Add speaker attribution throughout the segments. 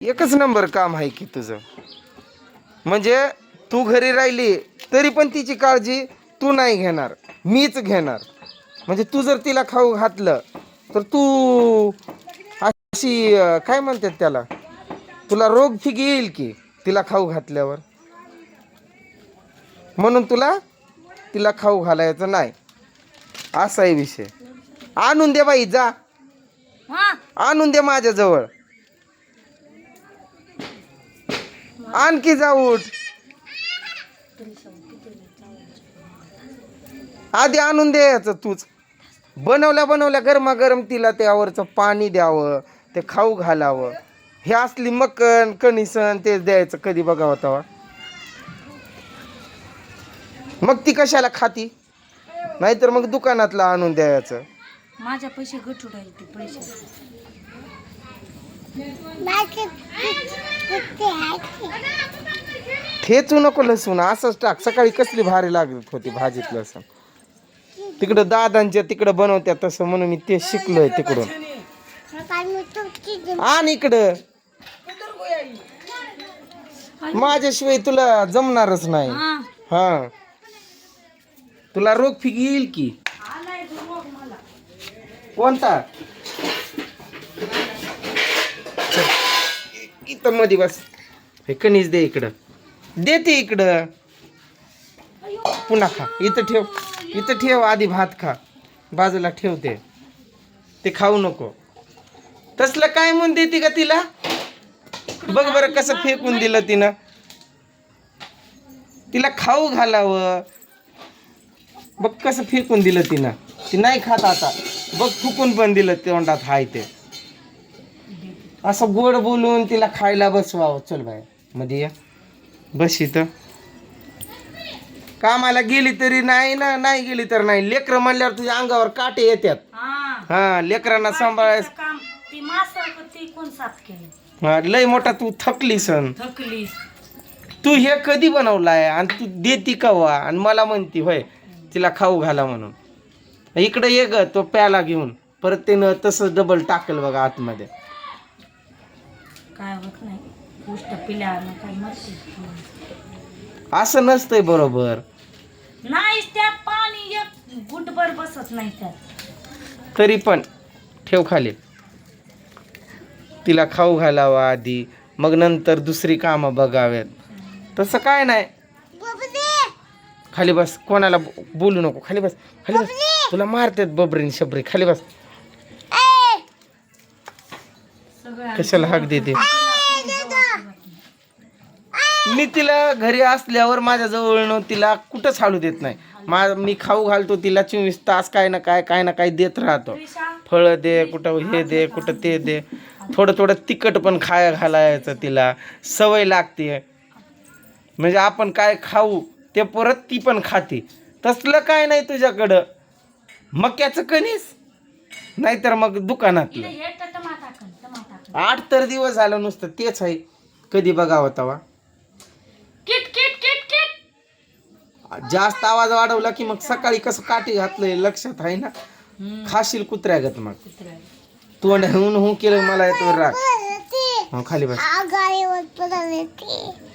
Speaker 1: एकच नंबर काम आहे की तुझं. म्हणजे तू घरी राहिली तरी पण तिची काळजी तू नाही घेणार, मीच घेणार. म्हणजे तू जर तिला खाऊ घातलं तर तू अशी काय म्हणतात त्याला, तुला रोग फिग येईल की तिला खाऊ घातल्यावर. म्हणून तिला खाऊ घालायचं नाही, असा आहे विषय. आणून दे बाई, जा आणून दे माझ्याजवळ. आणखी जा, उठ. आधी आणून द्यायचं तूच. बनवल्या गरमागरम तिला त्यावरचं पाणी द्यावं, ते खाऊ घालावं. हे असली मक्कन कणिसन ते द्यायचं कधी बघावं तेव्हा. मग ती कशाला खाती? नाहीतर मग दुकानातला आणून द्यायचं.
Speaker 2: माझ्या पैसे गठूड आहे ते पैसे.
Speaker 1: ठेचू नको लसूण, असंच टाक. सकाळी कसली भारी लागत होती भाजीत लसूण. तिकडं दादांच्या तिकडं बनवत्या तसं, म्हणून मी ते शिकलोय तिकडून. आण इकडं, माझ्याशिवाय तुला जमणारच नाही. हा, तुला रोग फिग येईल की. कोणता? इथं मध्ये बस. हे कणीस दे इकडं, देते इकडं. पुन्हा खा. इथं ठेव आधी. भात खा, बाजूला ठेवते. ते खाऊ नको. तसलं काय म्हणून देते का तिला? बघ बरं कसं फेकून दिलं तिनं. तिला खाऊ घालावं, बघ कसं फेकून दिलं तिनं. ती नाही खात आता. बघ फुकून पण दिलं तोंडात हाय ते. असं गोड बोलून तिला खायला बसवावं. चल बाय मध्ये या, बस इथं. कामाला गेली तरी नाही ना, नाही गेली तर नाही. लेकरं म्हणल्यावर तुझ्या अंगावर काटे येतात. हा, लेकरांना सांभाळायचं. हा, लय मोठा तू थकली सण. तू हे कधी बनवलाय आणि तू देती कवा आणि मला म्हणती होय तिला खाऊ घाला म्हणून. इकडे ये ग तो प्याला घेऊन. परत त्यानं तसं डबल टाकल बघा आतमध्ये.
Speaker 2: काय होत नाही, गोष्ट पिल्यानं काय मरते.
Speaker 1: असं नसतंय बरोबर.
Speaker 2: नाही त्यात पाणी एक गुटभर बसत नाही त्यात.
Speaker 1: तरी पण ठेव खाली. तिला खाऊ घालावा आधी, मग नंतर दुसरी कामं बघाव्यात. तसं काय नाही. खाली बस. कोणाला बोलू नको. खाली बस, खाली बस. तुला मारतात बबरीन शबरी. खाली बस. कशाला हाक देते? मी तिला घरी असल्यावर माझ्याजवळ तिला कुठंच हालू देत नाही. मी खाऊ घालतो तिला 24 तास. काय ना काय देत राहतो. फळं दे, कुठं हे दे, कुठं ते दे. थोडं तिखट पण खाया घालायचं तिला. सवय लागते. म्हणजे आपण काय खाऊ ते परत ती पण खाते. तसलं काय नाही तुझ्याकडं. मक्याचं कणीस नाहीतर मग दुकानातलं. 8 तर दिवस झालं नुसतं तेच आहे. कधी बघावं तवा. जास्त आवाज वाढवला की मग सकाळी कसं काठी घातलंय लक्षात आहे ना. खाशील कुत्र्यागत. मग तोंड हून केलं मला येतो राग. हो, खाली बस.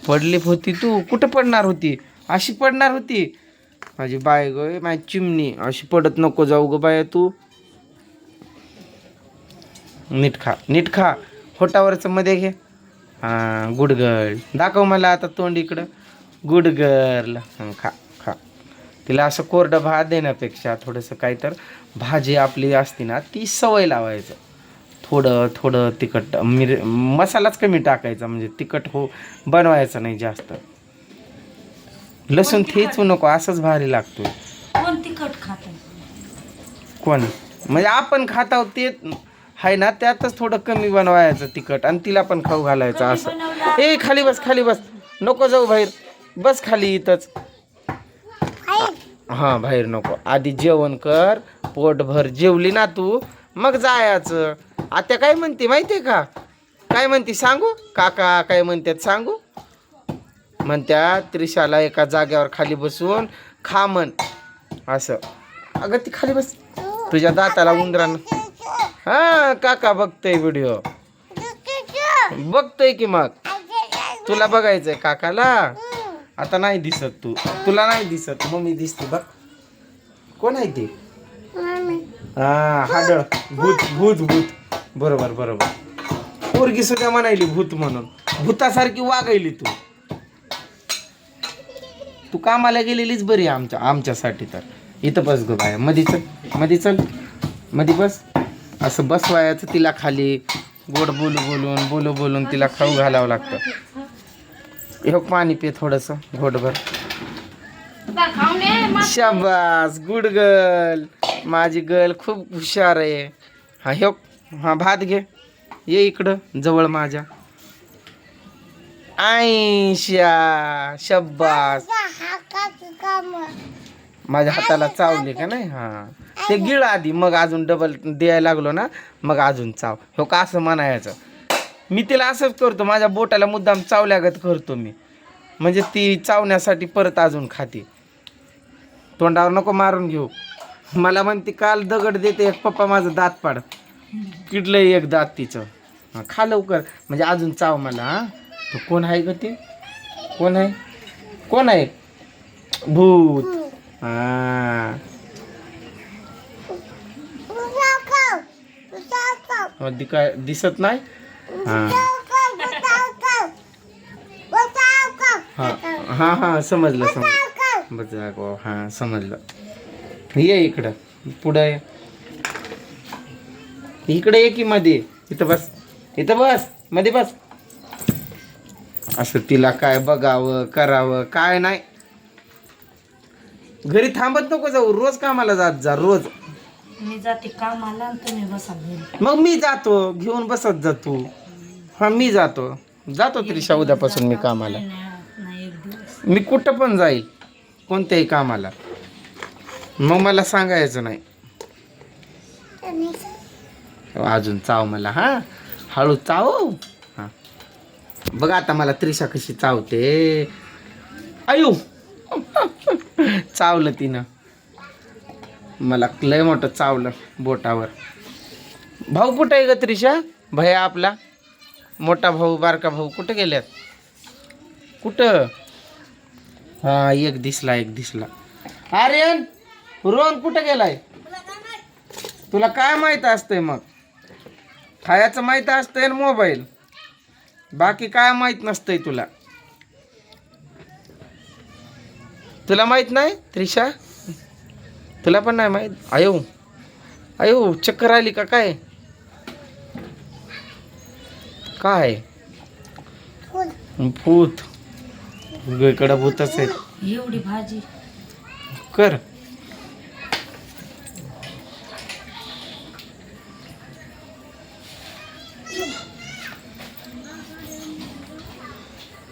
Speaker 1: पडली होती तू. कुठं पडणार होती? अशी पडणार होती माझी बाय ग, माझी चिमणी. अशी पडत नको जाऊ ग बाय तू. नीट खा. होटावरच मध्ये घे. हा, गुड गर्ल. दाखव मला आता तोंड इकडं. Good girl. खा. तिला असं कोरडं भात देण्यापेक्षा थोडंसं काय तर भाजी आपली असते ना ती सवय लावायचं. थोडं तिखट मसालाच कमी टाकायचा. म्हणजे तिखट बनवायचं नाही जास्त. लसूण ठेचू नको. असंच भारी लागतोय.
Speaker 2: कोण तिखट खात?
Speaker 1: कोण म्हणजे आपण खात आहोत ते आहे ना, त्यातच थोडं कमी बनवायचं तिखट आणि तिला पण खाऊ घालायचं असं. ए खाली बस. नको जाऊ बाहेर. बस खाली इथंच. हा, बाहेर नको. आधी जेवण कर. पोटभर जेवली ना तू मग जायचं. आता काय म्हणते माहितीये का? काय म्हणते सांगू? काका काय म्हणतात सांगू? म्हणत्या त्रिशाला एका जाग्यावर खाली बसून खा म्हण असं. अगं ती खाली बस. तुझ्या दाताला उंदरानं. हा, काका बघतोय व्हिडिओ. बघतोय की मग तुला बघायचंय काकाला. आता नाही दिसत तू, तुला नाही दिसत, मम्मी दिसते बघ. कोण आहे ते? हा हाडळ, भूत भूत भूत. बरोबर बरोबर. पोरगी सुद्धा म्हणायली भूत म्हणून, भूतासारखी वागायली तू. तू कामाला गेलेलीच बरी आमच्यासाठी. तर इथं बस ग बाया, मधी चल, मधी चल, मधी बस. असं बसवायचं तिला खाली, गोड बोलू बोलून तिला खाऊ घालावं लागतं. हे पाणी पे थोडस घोटभर. शाबास, गुड गर्ल. माझी गर्ल खूप हुशार आहे. हा भात घे, ये इकडं जवळ माझ्या. आयशा, शब्बास. माझ्या हाताला चावले का नाही? हा ते गिळ आधी, मग अजून डबल द्यायला लागलो ना, मग अजून चाव. हो का असं म्हणायचं. मी तिला असंच करतो, माझ्या बोटाला मुद्दाम चावल्यागत करतो मी, म्हणजे ती चावण्यासाठी परत अजून खाते. तोंडावर नको मारून घेऊ. मला म्हणते काल दगड देते एक पप्पा माझं दात पाड. किडलंय एक दात तिचं. खा लवकर म्हणजे अजून चाव मला. हा तो कोण आहे ग? ते कोण आहे? कोण आहे? भूत. हा काय दिसत नाही? हा हा समजलं हा समजलं. ये इकडं पुढं ये, इकडे ये की मध्ये. इथं बस, इथं बस, मध्ये बस. असं तिला काय बघावं करावं काय नाही. घरी थांबत नको जाऊ, रोज कामाला जात जा रोज.
Speaker 2: मी जाते कामाला आणि तुम्ही बसा घरी.
Speaker 1: मग मी जातो घेऊन बसत जातो. हा मी जातो त्रिशा उद्यापासून मी कामाला.
Speaker 2: नाही एक दिवस.
Speaker 1: मी कुठं पण जाईल कोणत्याही कामाला, मग मला सांगायचं नाही. अजून चाव मला. हा हळू चाव. हा बघ आता मला त्रिशा कशी चावते. आयु चावलं तिनं मला, लय मोठं चावलं बोटावर. भाऊ कुठं आहे ग त्रिशा? भैया आपला मोठा भाऊ बारका भाऊ कुठं गेल्यात? कुठं? हा एक दिसला. आर्यन, रोहन कुठं गेलाय? तुला काय माहित असतंय? मग खायचं माहित असतंय ना मोबाईल, बाकी काय माहित नसतंय तुला. तुला माहित नाही त्रिशा? तुला पण नाही माहित? आयो चक्कर आली का काय? काय भूत? इकडं भूतच आहे.
Speaker 2: एवढी भाजी
Speaker 1: कर.